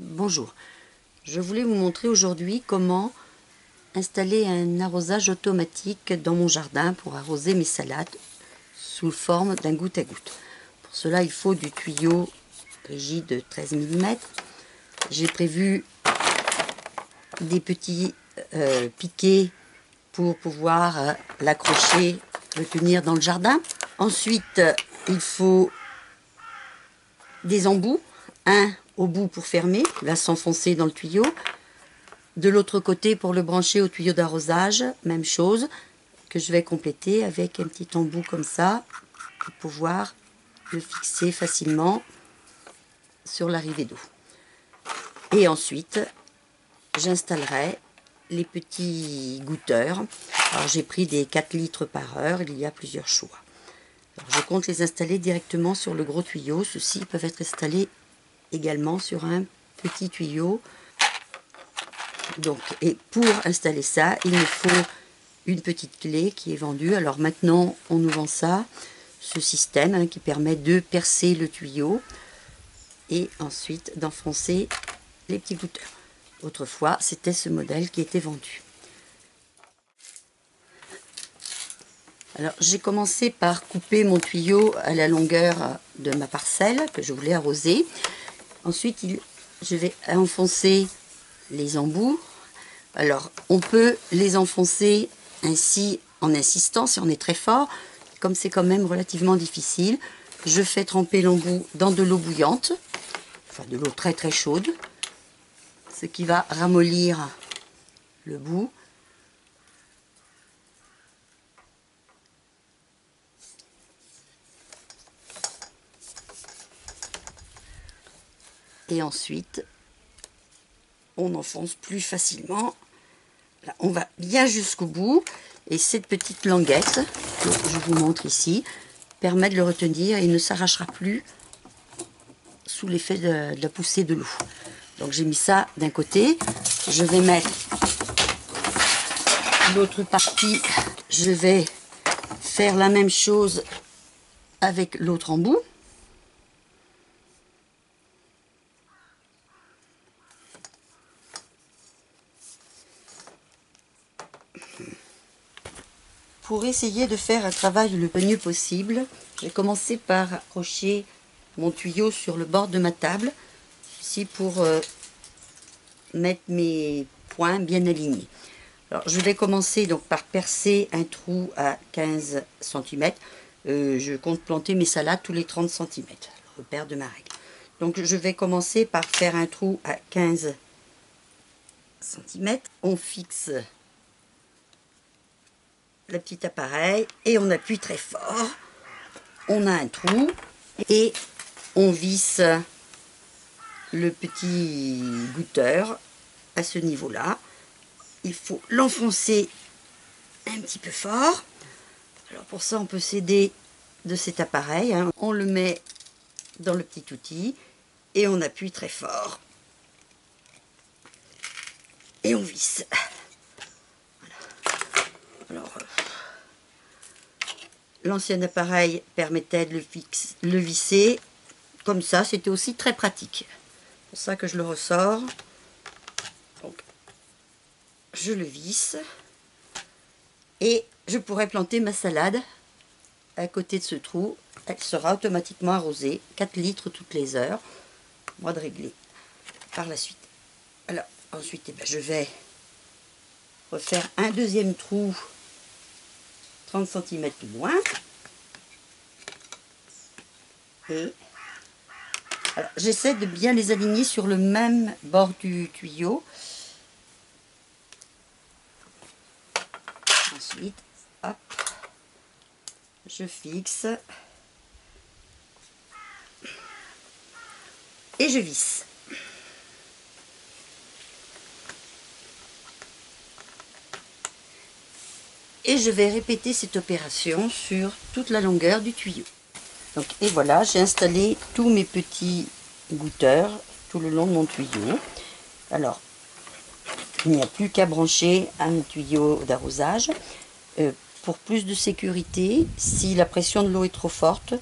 Bonjour, je voulais vous montrer aujourd'hui comment installer un arrosage automatique dans mon jardin pour arroser mes salades sous forme d'un goutte à goutte. Pour cela, il faut du tuyau rigide de 13 mm. J'ai prévu des petits piquets pour pouvoir l'accrocher, le tenir dans le jardin. Ensuite, il faut des embouts, un au bout pour fermer, il va s'enfoncer dans le tuyau. De l'autre côté, pour le brancher au tuyau d'arrosage, même chose, que je vais compléter avec un petit embout comme ça, pour pouvoir le fixer facilement sur l'arrivée d'eau. Et ensuite, j'installerai les petits goutteurs. Alors j'ai pris des 4 litres par heure, il y a plusieurs choix. Alors, je compte les installer directement sur le gros tuyau. Ceux-ci peuvent être installés également sur un petit tuyau. Donc, et pour installer ça, il me faut une petite clé qui est vendue. Alors maintenant, on nous vend ça, ce système qui permet de percer le tuyau et ensuite d'enfoncer les petits goutteurs. Autrefois, c'était ce modèle qui était vendu. Alors, j'ai commencé par couper mon tuyau à la longueur de ma parcelle que je voulais arroser. Ensuite, je vais enfoncer les embouts. Alors, on peut les enfoncer ainsi en insistant si on est très fort. Comme c'est quand même relativement difficile, je fais tremper l'embout dans de l'eau bouillante, enfin de l'eau très très chaude, ce qui va ramollir le bout. Et ensuite, on enfonce plus facilement. Là, on va bien jusqu'au bout. Et cette petite languette, que je vous montre ici, permet de le retenir et il ne s'arrachera plus sous l'effet de la poussée de l'eau. Donc j'ai mis ça d'un côté. Je vais mettre l'autre partie. Je vais faire la même chose avec l'autre embout. Pour essayer de faire un travail le mieux possible, j'ai commencé par accrocher mon tuyau sur le bord de ma table, ici pour mettre mes points bien alignés. Alors, je vais commencer donc par percer un trou à 15 cm. Je compte planter mes salades tous les 30 cm, le repère de ma règle. Donc je vais commencer par faire un trou à 15 cm. On fixe le petit appareil et on appuie très fort. On a un trou et on visse le petit goutteur à ce niveau-là. Il faut l'enfoncer un petit peu fort. Alors pour ça, on peut s'aider de cet appareil. On le met dans le petit outil et on appuie très fort. Et on visse. Voilà. Alors, l'ancien appareil permettait de le visser comme ça. C'était aussi très pratique. C'est pour ça que je le ressors. Donc, je le visse. Et je pourrais planter ma salade à côté de ce trou. Elle sera automatiquement arrosée, 4 litres toutes les heures. Moi de régler par la suite. Alors, ensuite, je vais refaire un deuxième trou 30 cm plus loin. Et alors, j'essaie de bien les aligner sur le même bord du tuyau. Ensuite, hop, je fixe et je visse. Et je vais répéter cette opération sur toute la longueur du tuyau. Donc, et voilà, j'ai installé tous mes petits goutteurs tout le long de mon tuyau. Alors, il n'y a plus qu'à brancher un tuyau d'arrosage. Pour plus de sécurité, si la pression de l'eau est trop forte,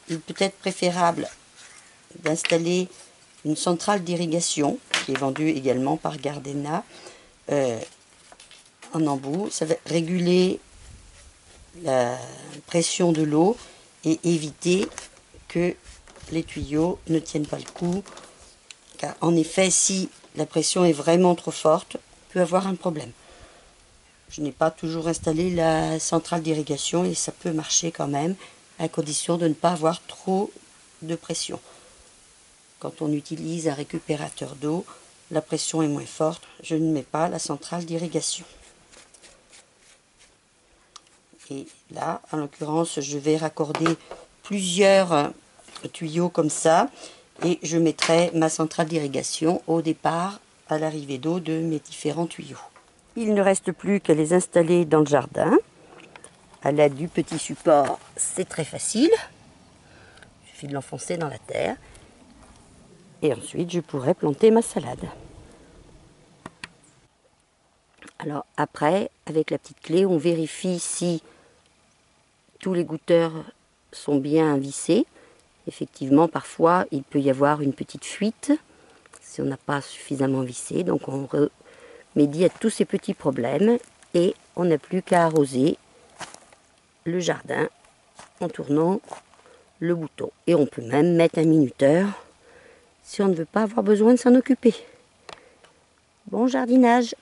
il peut être préférable d'installer une centrale d'irrigation qui est vendue également par Gardena en embout. Ça va réguler la pression de l'eau et éviter que les tuyaux ne tiennent pas le coup. Car en effet, si la pression est vraiment trop forte, on peut avoir un problème. Je n'ai pas toujours installé la centrale d'irrigation et ça peut marcher quand même, à condition de ne pas avoir trop de pression. Quand on utilise un récupérateur d'eau, la pression est moins forte. Je ne mets pas la centrale d'irrigation. Et là, en l'occurrence, je vais raccorder plusieurs tuyaux comme ça. Et je mettrai ma centrale d'irrigation au départ, à l'arrivée d'eau de mes différents tuyaux. Il ne reste plus qu'à les installer dans le jardin. À l'aide du petit support, c'est très facile. Il suffit de l'enfoncer dans la terre. Et ensuite, je pourrai planter ma salade. Alors après, avec la petite clé, on vérifie si tous les goutteurs sont bien vissés. Effectivement, parfois, il peut y avoir une petite fuite si on n'a pas suffisamment vissé. Donc on remédie à tous ces petits problèmes et on n'a plus qu'à arroser le jardin en tournant le bouton. Et on peut même mettre un minuteur si on ne veut pas avoir besoin de s'en occuper. Bon jardinage!